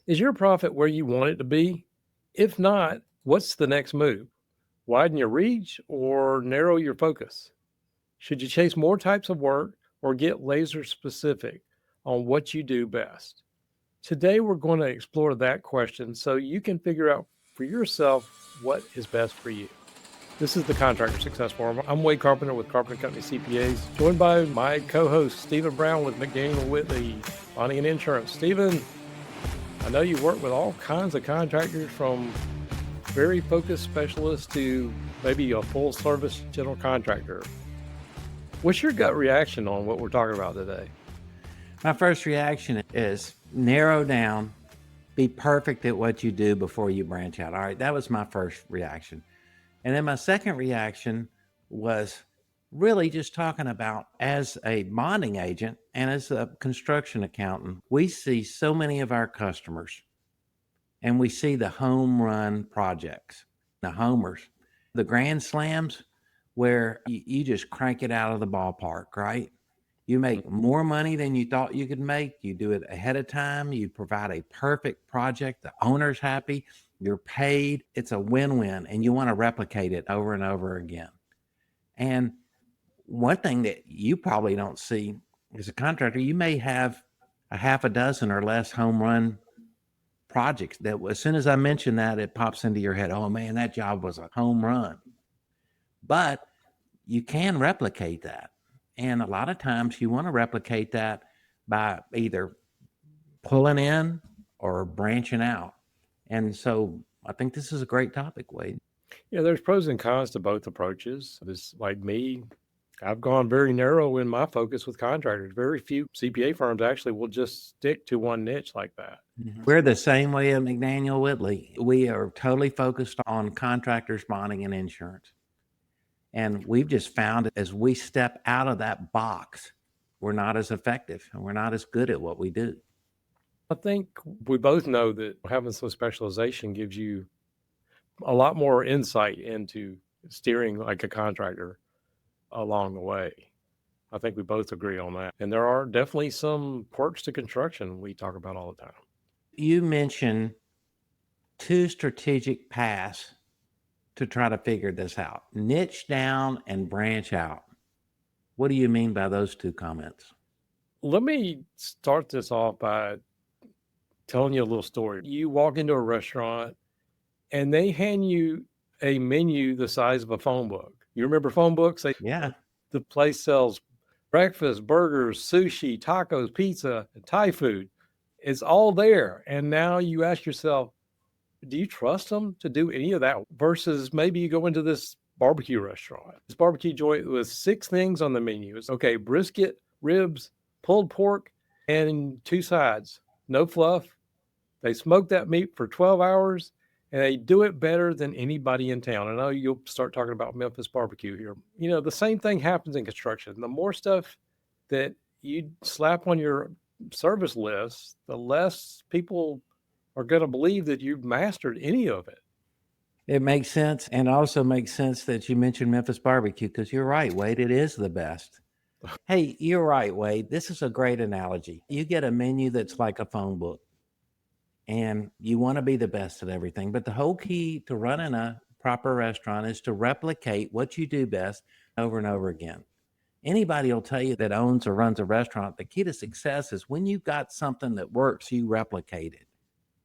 Is your profit where you want it to be? If not, what's the next move? Widen your reach or narrow your focus? Should you chase more types of work or get laser specific on what you do best? Today, we're going to explore that question so you can figure out for yourself what is best for you. This is the Contractor Success Forum. I'm Wade Carpenter with Carpenter Company CPAs, joined by my co-host, Stephen Brown with McDaniel Whitley, Bonding and Insurance. Stephen, I know you work with all kinds of contractors, from very focused specialists to maybe a full service general contractor. What's your gut reaction on what we're talking about today? My first reaction is narrow down, be perfect at what you do before you branch out. All right, that was my first reaction. And then my second reaction was really just talking about, as a bonding agent and as a construction accountant, we see so many of our customers and we see the home run projects, the homers, the grand slams where you just crank it out of the ballpark, right? You make more money than you thought you could make. You do it ahead of time. You provide a perfect project. The owner's happy. You're paid. It's a win-win, and you want to replicate it over and over again. And one thing that you probably don't see as a contractor, you may have a half a dozen or less home run projects that, as soon as I mention that, it pops into your head, oh man, that job was a home run. But you can replicate that. And a lot of times you want to replicate that by either pulling in or branching out. And so I think this is a great topic, Wade. Yeah, there's pros and cons to both approaches. This, like me, I've gone very narrow in my focus with contractors. Very few CPA firms actually will just stick to one niche like that. We're the same way at McDaniel Whitley. We are totally focused on contractors, bonding, and insurance. And we've just found as we step out of that box, we're not as effective and we're not as good at what we do. I think we both know that having some specialization gives you a lot more insight into steering like a contractor along the way. I think we both agree on that. And there are definitely some quirks to construction we talk about all the time. You mentioned two strategic paths to try to figure this out: niche down and branch out. What do you mean by those two comments? Let me start this off by telling you a little story. You walk into a restaurant and they hand you a menu the size of a phone book. You remember phone books? Yeah. The place sells breakfast, burgers, sushi, tacos, pizza, and Thai food. It's all there. And now you ask yourself, do you trust them to do any of that? Versus maybe you go into this barbecue restaurant, this barbecue joint with 6 things on the menu. It's okay, brisket, ribs, pulled pork, and 2 sides. No fluff. They smoke that meat for 12 hours and they do it better than anybody in town. I know you'll start talking about Memphis barbecue here. You know, the same thing happens in construction. The more stuff that you slap on your service list, the less people are going to believe that you've mastered any of it. It makes sense. And also makes sense that you mentioned Memphis barbecue, because you're right, Wade, it is the best. Hey, you're right, Wade. This is a great analogy. You get a menu that's like a phone book and you want to be the best at everything. But the whole key to running a proper restaurant is to replicate what you do best over and over again. Anybody will tell you that owns or runs a restaurant, the key to success is when you've got something that works, you replicate it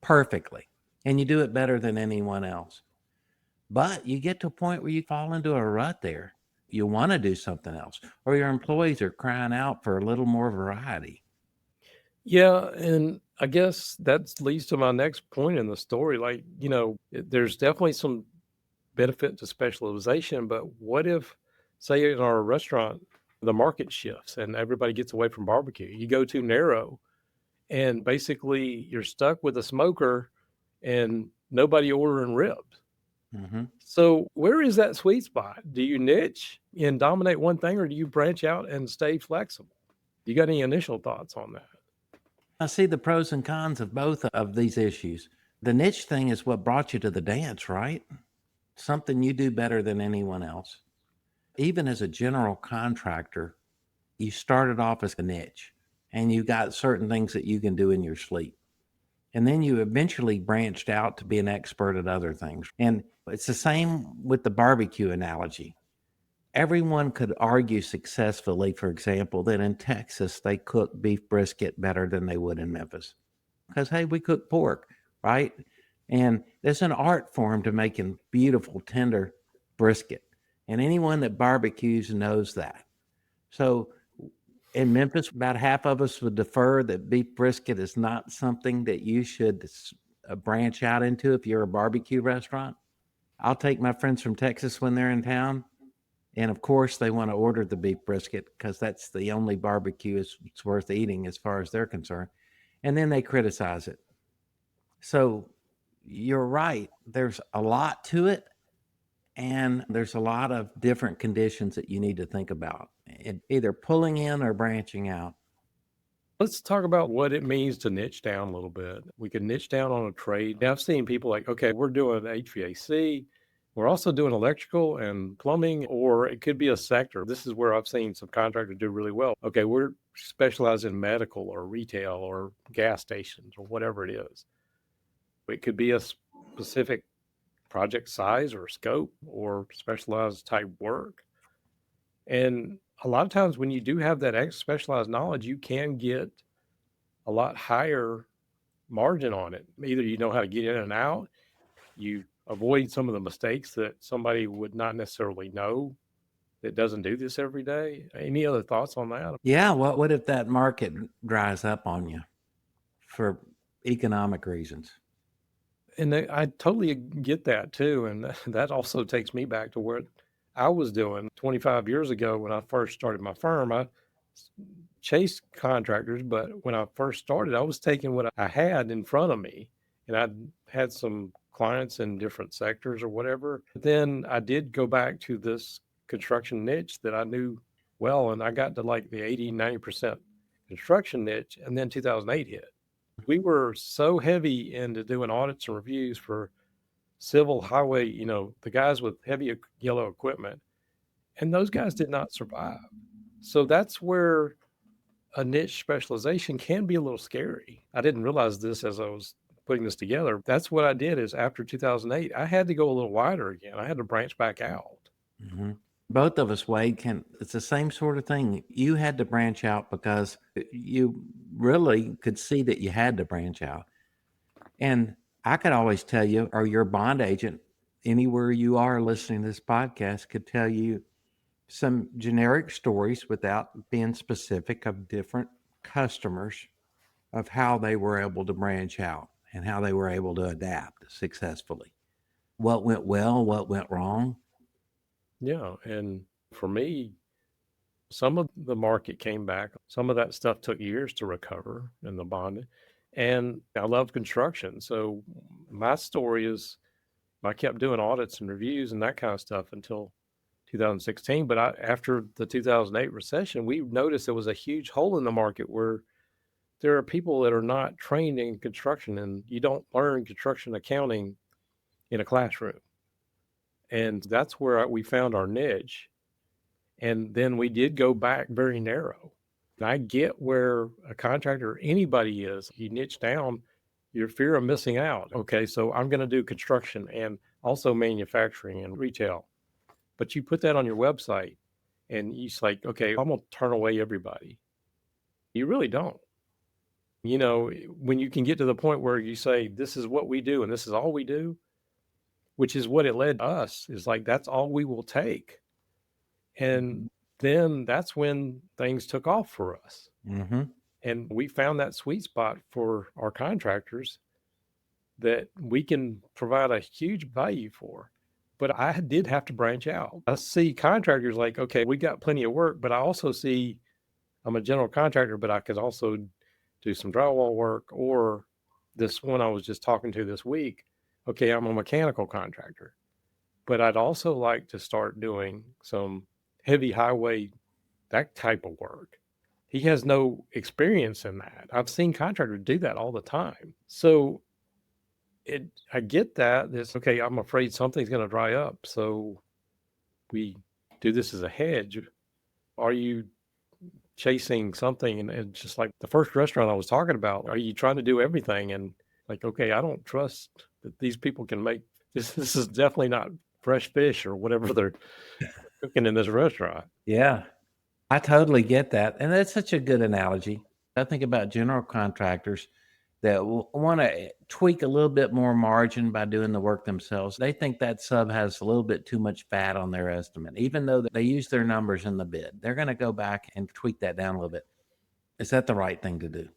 perfectly and you do it better than anyone else. But you get to a point where you fall into a rut there. You want to do something else, or your employees are crying out for a little more variety. Yeah, and I guess that leads to my next point in the story. Like, you know, there's definitely some benefit to specialization, but what if, say, in our restaurant, the market shifts and everybody gets away from barbecue? You go too narrow, and basically you're stuck with a smoker and nobody ordering ribs. Mm-hmm. So where is that sweet spot? Do you niche and dominate one thing, or do you branch out and stay flexible? You got any initial thoughts on that? I see the pros and cons of both of these issues. The niche thing is what brought you to the dance, right? Something you do better than anyone else. Even as a general contractor, you started off as a niche and you got certain things that you can do in your sleep. And then you eventually branched out to be an expert at other things. And it's the same with the barbecue analogy. Everyone could argue successfully, for example, that in Texas they cook beef brisket better than they would in Memphis. Because, hey, we cook pork, right? And there's an art form to making beautiful, tender brisket. And anyone that barbecues knows that. So in Memphis, about half of us would defer that beef brisket is not something that you should branch out into if you're a barbecue restaurant. I'll take my friends from Texas when they're in town. And of course, they want to order the beef brisket because that's the only barbecue it's worth eating as far as they're concerned. And then they criticize it. So you're right. There's a lot to it. And there's a lot of different conditions that you need to think about, either pulling in or branching out. Let's talk about what it means to niche down a little bit. We can niche down on a trade. Now, I've seen people like, okay, we're doing HVAC. We're also doing electrical and plumbing, or it could be a sector. This is where I've seen some contractors do really well. Okay, we're specialized in medical or retail or gas stations or whatever it is. It could be a specific project size or scope or specialized type work. And a lot of times when you do have that specialized knowledge, you can get a lot higher margin on it. Either you know how to get in and out, you avoid some of the mistakes that somebody would not necessarily know that doesn't do this every day. Any other thoughts on that? Yeah. What if that market dries up on you for economic reasons? And I totally get that too. And that also takes me back to what I was doing 25 years ago when I first started my firm. I chased contractors, but when I first started, I was taking what I had in front of me, and I had some clients in different sectors or whatever. Then I did go back to this construction niche that I knew well, and I got to like the 80-90% construction niche, and then 2008 hit. We were so heavy into doing audits and reviews for civil highway, the guys with heavy yellow equipment, and those guys did not survive. So that's where a niche specialization can be a little scary. I didn't realize this as I was putting this together. That's what I did is after 2008, I had to go a little wider again. I had to branch back out. Mm-hmm. Both of us, Wade, it's the same sort of thing. You had to branch out because you really could see that you had to branch out. And I could always tell you, or your bond agent, anywhere you are listening to this podcast, could tell you some generic stories without being specific of different customers of how they were able to branch out and how they were able to adapt successfully. What went well, what went wrong. Yeah. And for me, some of the market came back. Some of that stuff took years to recover in the bond. And I love construction. So my story is I kept doing audits and reviews and that kind of stuff until 2016. But after the 2008 recession, we noticed there was a huge hole in the market where there are people that are not trained in construction, and you don't learn construction accounting in a classroom. And that's where we found our niche. And then we did go back very narrow. And I get where a contractor or anybody is. You niche down, your fear of missing out. Okay, so I'm going to do construction and also manufacturing and retail. But you put that on your website and you're like, okay, I'm going to turn away everybody. You really don't. When you can get to the point where you say, this is what we do and this is all we do, which is what it led us, is like, that's all we will take. And then that's when things took off for us. Mm-hmm. And we found that sweet spot for our contractors that we can provide a huge value for. But I did have to branch out. I see contractors like, okay, we got plenty of work, but I also see I'm a general contractor, but I could also do some drywall work, or this one I was just talking to this week. Okay, I'm a mechanical contractor, but I'd also like to start doing some heavy highway, that type of work. He has no experience in that. I've seen contractors do that all the time. So I get that. It's okay, I'm afraid something's going to dry up. So we do this as a hedge. Are you chasing something? And just like the first restaurant I was talking about, are you trying to do everything? And Like, okay, I don't trust that these people can make this. This is definitely not fresh fish or whatever they're cooking in this restaurant. Yeah, I totally get that. And that's such a good analogy. I think about general contractors that want to tweak a little bit more margin by doing the work themselves. They think that sub has a little bit too much fat on their estimate, even though they use their numbers in the bid. They're going to go back and tweak that down a little bit. Is that the right thing to do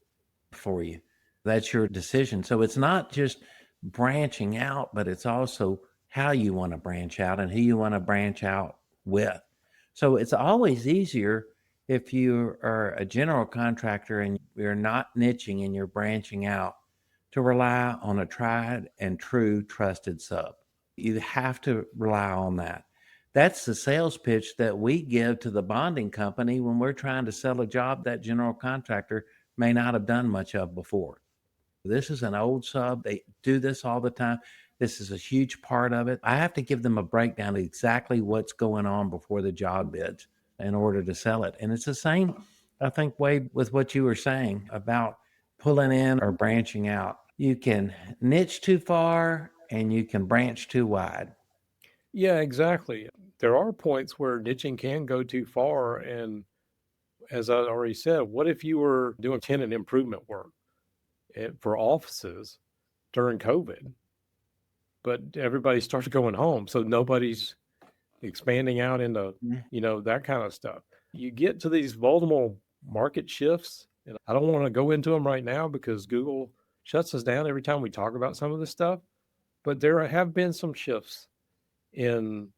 for you? That's your decision. So it's not just branching out, but it's also how you want to branch out and who you want to branch out with. So it's always easier if you are a general contractor and you're not niching and you're branching out to rely on a tried and true trusted sub. You have to rely on that. That's the sales pitch that we give to the bonding company when we're trying to sell a job that general contractor may not have done much of before. This is an old sub. They do this all the time. This is a huge part of it. I have to give them a breakdown of exactly what's going on before the job bids in order to sell it. And it's the same, I think, way with what you were saying about pulling in or branching out. You can niche too far and you can branch too wide. Yeah, exactly. There are points where niching can go too far. And as I already said, what if you were doing tenant improvement work for offices during COVID, but everybody starts going home, so nobody's expanding out into, that kind of stuff. You get to these vulnerable market shifts, and I don't want to go into them right now because Google shuts us down every time we talk about some of this stuff. But there have been some shifts in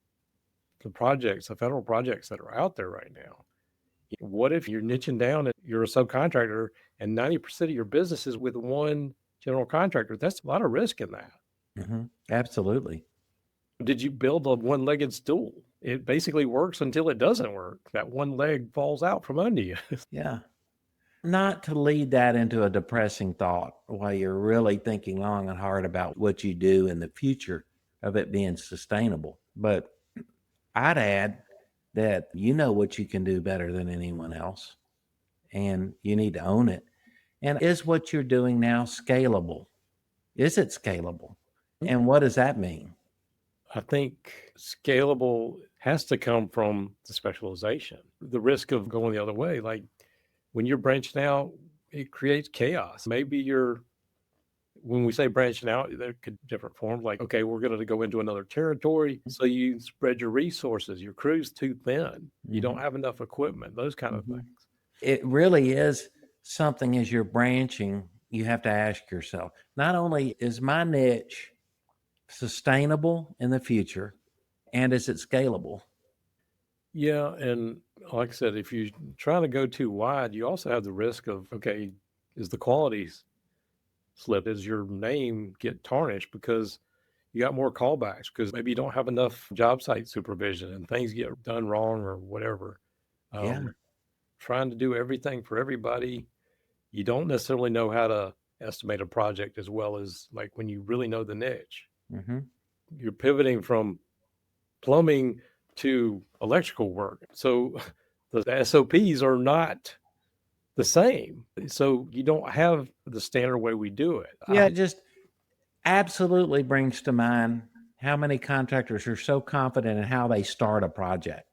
the projects, the federal projects that are out there right now. What if you're niching down and you're a subcontractor and 90% of your business is with one general contractor? That's a lot of risk in that. Absolutely. Did you build a one-legged stool? It basically works until it doesn't work. That one leg falls out from under you. Yeah. Not to lead that into a depressing thought while you're really thinking long and hard about what you do in the future of it being sustainable. But I'd add that you know what you can do better than anyone else, and you need to own it. And is what you're doing now scalable? Is it scalable? And what does that mean? I think scalable has to come from the specialization. The risk of going the other way, like when you're branching out, it creates chaos. Maybe when we say branching out, there could different forms, like, okay, we're going to go into another territory. So you spread your resources, your crew's too thin. You don't have enough equipment, those kind of things. It really is something as you're branching, you have to ask yourself, not only is my niche sustainable in the future, and is it scalable? Yeah. And like I said, if you try to go too wide, you also have the risk of, okay, is the quality slip? Does your name get tarnished because you got more callbacks because maybe you don't have enough job site supervision and things get done wrong or whatever? Yeah. Trying to do everything for everybody, you don't necessarily know how to estimate a project as well as like when you really know the niche. You're pivoting from plumbing to electrical work. So the SOPs are not the same. So you don't have the standard way we do it. Yeah, it just absolutely brings to mind how many contractors are so confident in how they start a project.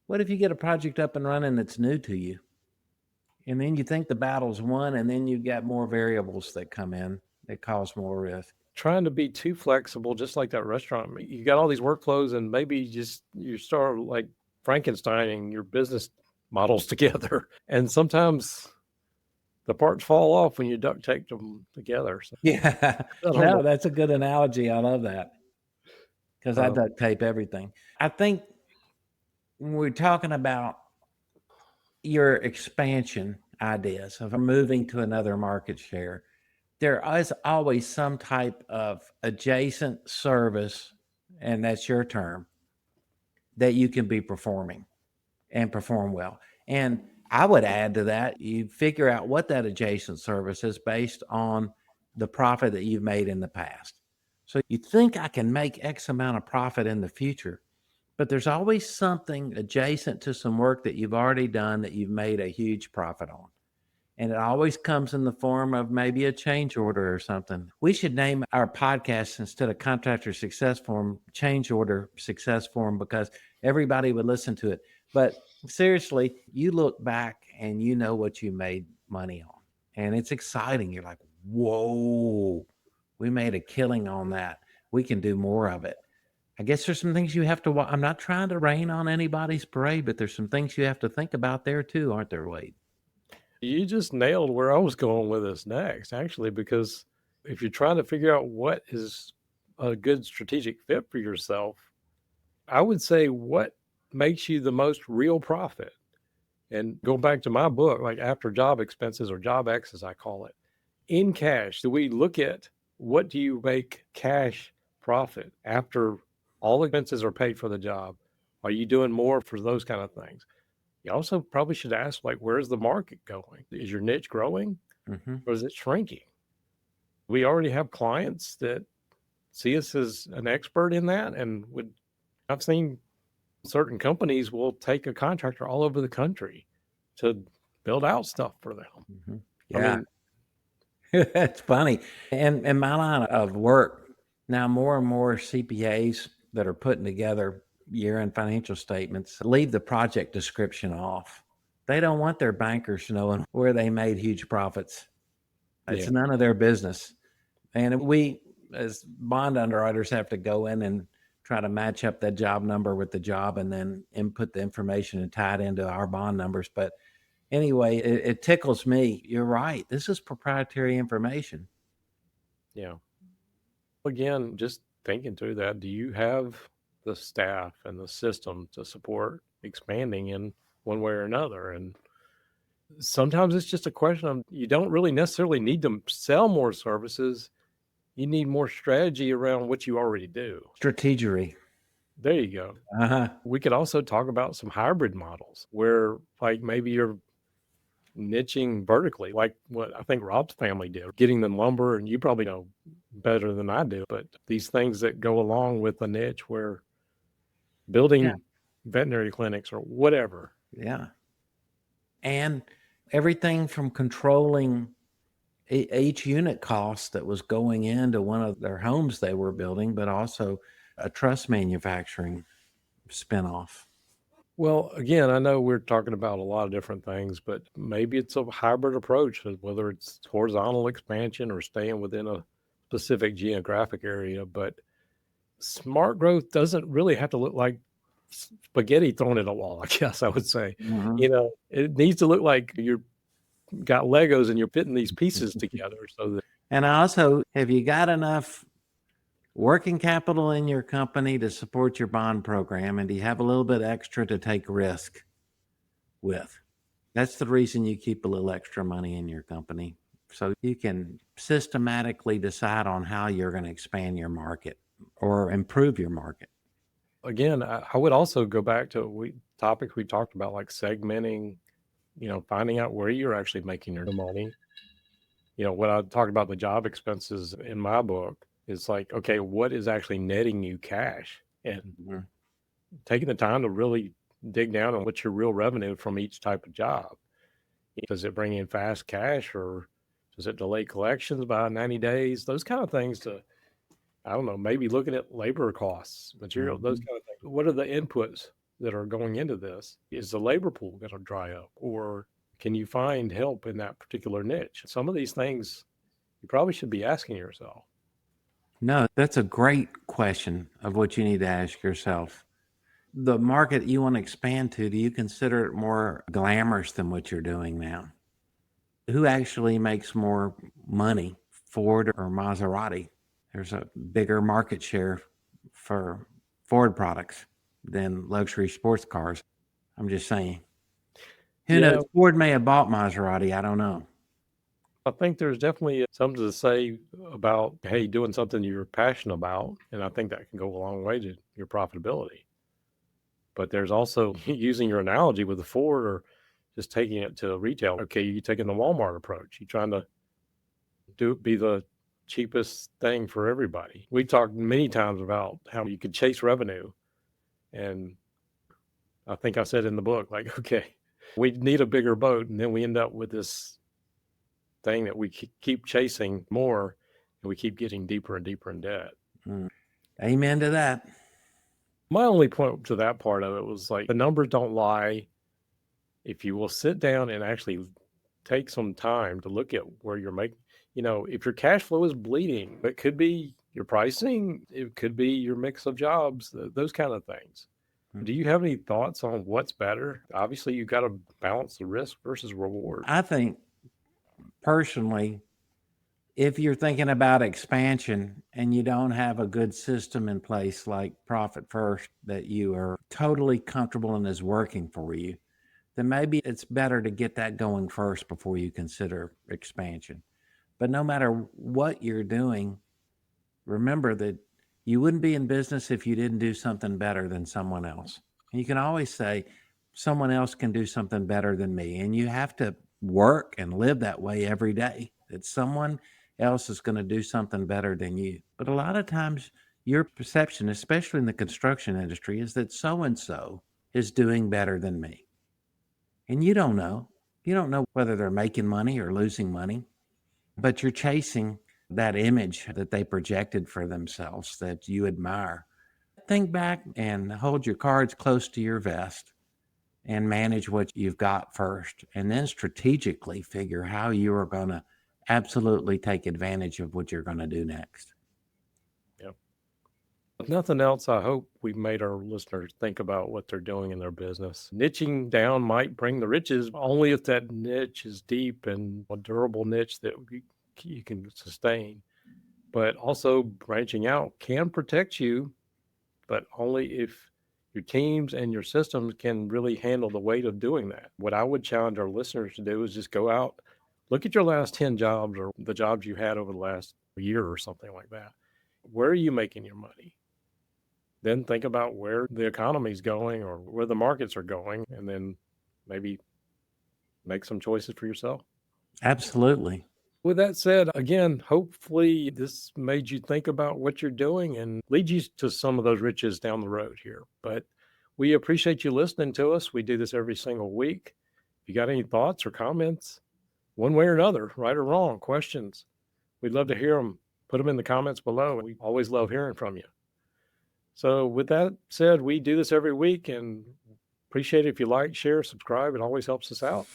What if you get a project up and running that's new to you? And then you think the battle's won, and then you got more variables that come in that cause more risk. Trying to be too flexible, just like that restaurant. You got all these workflows, and maybe just you start like Frankensteining your business models together. And sometimes the parts fall off when you duct tape them together. So, Yeah, no, that's a good analogy. I love that because I duct tape everything. I think when we're talking about your expansion ideas of moving to another market share, there is always some type of adjacent service, and that's your term, that you can be performing and perform well. And I would add to that, you figure out what that adjacent service is based on the profit that you've made in the past. So you think I can make X amount of profit in the future, but there's always something adjacent to some work that you've already done that you've made a huge profit on. And it always comes in the form of maybe a change order or something. We should name our podcast, instead of Contractor Success Forum, Change Order Success Forum, because everybody would listen to it. But seriously, you look back and you know what you made money on. And it's exciting. You're like, whoa, we made a killing on that. We can do more of it. I guess there's some things you have to, I'm not trying to rain on anybody's parade, but there's some things you have to think about there too, aren't there, Wade? You just nailed where I was going with this next, actually, because if you're trying to figure out what is a good strategic fit for yourself, I would say what makes you the most real profit. And going back to my book, like after job expenses, or job X as I call it, in cash, do we look at what do you make cash profit after all expenses are paid for the job? Are you doing more for those kind of things? You also probably should ask, like, where's the market going? Is your niche growing or is it shrinking? We already have clients that see us as an expert in that, and I've seen certain companies will take a contractor all over the country to build out stuff for them. Yeah. I mean, it's funny. And in my line of work, now more and more CPAs that are putting together year-end financial statements leave the project description off. They don't want their bankers knowing where they made huge profits. It's none of their business. And we, as bond underwriters, have to go in and try to match up that job number with the job and then input the information and tie it into our bond numbers. But anyway, it tickles me. You're right. This is proprietary information. Yeah. Again, just thinking through that, do you have the staff and the system to support expanding in one way or another? And sometimes it's just a question of, you don't really necessarily need to sell more services. You need more strategy around what you already do. Strategery. There you go. We could also talk about some hybrid models where, like, maybe you're niching vertically, like what I think Rob's family did, getting the lumber, and you probably know better than I do, but these things that go along with a niche, where building veterinary clinics or whatever. Yeah. And everything from controlling each unit cost that was going into one of their homes they were building, but also a truss manufacturing spinoff. Well, again, I know we're talking about a lot of different things, but maybe it's a hybrid approach, whether it's horizontal expansion or staying within a specific geographic area. But smart growth doesn't really have to look like spaghetti thrown at a wall, I guess I would say. It needs to look like you're got Legos and you're fitting these pieces together. And also, have you got enough working capital in your company to support your bond program? And do you have a little bit extra to take risk with? That's the reason you keep a little extra money in your company, so you can systematically decide on how you're going to expand your market or improve your market. Again, I would also go back to topics we talked about, like segmenting, finding out where you're actually making your money. What I talked about, the job expenses in my book, is like, okay, what is actually netting you cash? And taking the time to really dig down on what's your real revenue from each type of job. Does it bring in fast cash, or does it delay collections by 90 days? Those kind of things I don't know, maybe looking at labor costs, material, those kind of things. What are the inputs that are going into this? Is the labor pool going to dry up, or can you find help in that particular niche? Some of these things you probably should be asking yourself. No, that's a great question of what you need to ask yourself. The market you want to expand to, do you consider it more glamorous than what you're doing now? Who actually makes more money, Ford or Maserati? There's a bigger market share for Ford products than luxury sports cars. I'm just saying. Who knows? Ford may have bought Maserati. I don't know. I think there's definitely something to say about, hey, doing something you're passionate about. And I think that can go a long way to your profitability. But there's also using your analogy with the Ford, or just taking it to retail. Okay, you're taking the Walmart approach. You're trying to be the cheapest thing for everybody. We talked many times about how you could chase revenue. And I think I said in the book, like, okay, we need a bigger boat. And then we end up with this thing that we keep chasing more, and we keep getting deeper and deeper in debt. Amen to that. My only point to that part of it was like, the numbers don't lie. If you will sit down and actually take some time to look at where you're making, if your cash flow is bleeding, it could be your pricing, it could be your mix of jobs, those kind of things. Do you have any thoughts on what's better? Obviously, you've got to balance the risk versus reward. I think personally, if you're thinking about expansion and you don't have a good system in place like Profit First that you are totally comfortable and is working for you, then maybe it's better to get that going first before you consider expansion. But no matter what you're doing, remember that you wouldn't be in business if you didn't do something better than someone else. And you can always say, someone else can do something better than me. And you have to work and live that way every day, that someone else is going to do something better than you. But a lot of times your perception, especially in the construction industry, is that so-and-so is doing better than me. And you don't know. You don't know whether they're making money or losing money, but you're chasing that image that they projected for themselves that you admire. Think back and hold your cards close to your vest and manage what you've got first, and then strategically figure how you are going to absolutely take advantage of what you're going to do next. Yep. If nothing else, I hope we've made our listeners think about what they're doing in their business. Niching down might bring the riches only if that niche is deep and a durable niche that you can sustain. But also branching out can protect you, but only if your teams and your systems can really handle the weight of doing that. What I would challenge our listeners to do is just go out, look at your last 10 jobs or the jobs you had over the last year or something like that. Where are you making your money? Then think about where the economy's going or where the markets are going, and then maybe make some choices for yourself. Absolutely. With that said, again, hopefully this made you think about what you're doing and lead you to some of those riches down the road here. But we appreciate you listening to us. We do this every single week. If you got any thoughts or comments, one way or another, right or wrong, questions, we'd love to hear them. Put them in the comments below. We always love hearing from you. So with that said, we do this every week and appreciate it if you like, share, subscribe. It always helps us out.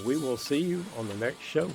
We will see you on the next show.